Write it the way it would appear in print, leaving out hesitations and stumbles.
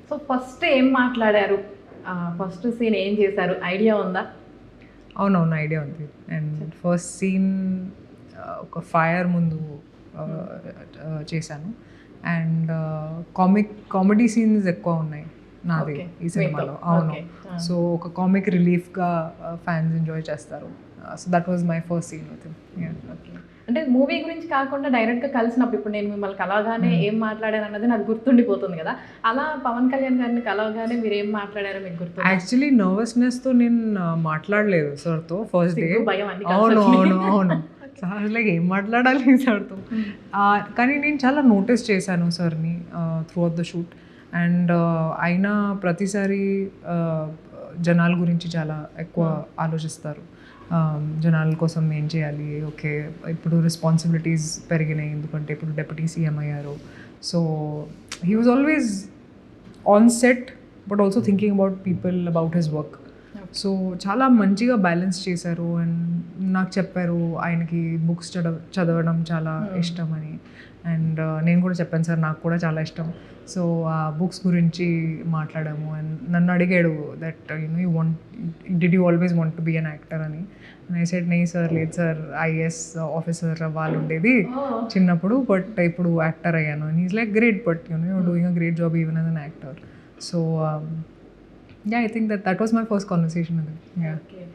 So first ఏం మాట్లాడారు, first scene ఏం చేశారు, ఐడియా ఉందా? అవునవును, ఐడియా ఉంది. అండ్ ఫస్ట్ సీన్ ఒక ఫైర్ ముందు చేశాను. అండ్ కామెడీ సీన్స్ ఎక్కువ ఉన్నాయి నాది Okay. ఈ సినిమాలో. మీతో. అవును. Okay. సో ఒక కామిక్ రిలీఫ్గా ఫ్యాన్స్ ఎంజాయ్ చేస్తారు. So that was my first scene with him. Okay. అంటే మూవీ గురించి కాకుండా డైరెక్ట్గా కలిసినప్పుడు, ఇప్పుడు నేను మిమ్మల్ని కలవగానే ఏం మాట్లాడాను అన్నది నాకు గుర్తుండిపోతుంది కదా, అలా పవన్ కళ్యాణ్ గారిని కలవగానే మీరు ఏం మాట్లాడారో మీకు గుర్తుంది? యాక్చువల్లీ నర్వస్నెస్తో నేను మాట్లాడలేదు సార్తో ఫస్ట్ డే. సిగ్గు, భయం అన్ని అవును అవును అవును. లైక్ ఏం మాట్లాడాలి సార్తో. కానీ నేను చాలా నోటీస్ చేశాను సార్ని through out the shoot. And అయినా ప్రతిసారి జనాల గురించి చాలా ఎక్కువ ఆలోచిస్తారు. జనాల కోసం ఏం చేయాలి, ఓకే ఇప్పుడు రెస్పాన్సిబిలిటీస్ పెరిగినాయి ఎందుకంటే ఇప్పుడు డెప్యూటీ సీఎం అయ్యారు. So he was always on set but also thinking about people, about his work. So చాలా మంచిగా బ్యాలెన్స్ చేశారు. అండ్ నాకు చెప్పారు ఆయనకి బుక్స్ చదవడం చాలా ఇష్టం అని. అండ్ నేను కూడా చెప్పాను సార్ నాకు కూడా చాలా ఇష్టం. సో ఆ బుక్స్ గురించి మాట్లాడాము. అండ్ నన్ను అడిగాడు that did you always want to be an actor అని. ఐ సెడ్ నే సార్, లేదు సార్, ఐఏఎస్ ఆఫీసర్ అవ్వాలి ఉండేది చిన్నప్పుడు, బట్ ఇప్పుడు యాక్టర్ అయ్యాను. And is like great, but you're doing a great job even as an actor. So yeah, I think that was my first conversation with him. Yeah. Okay.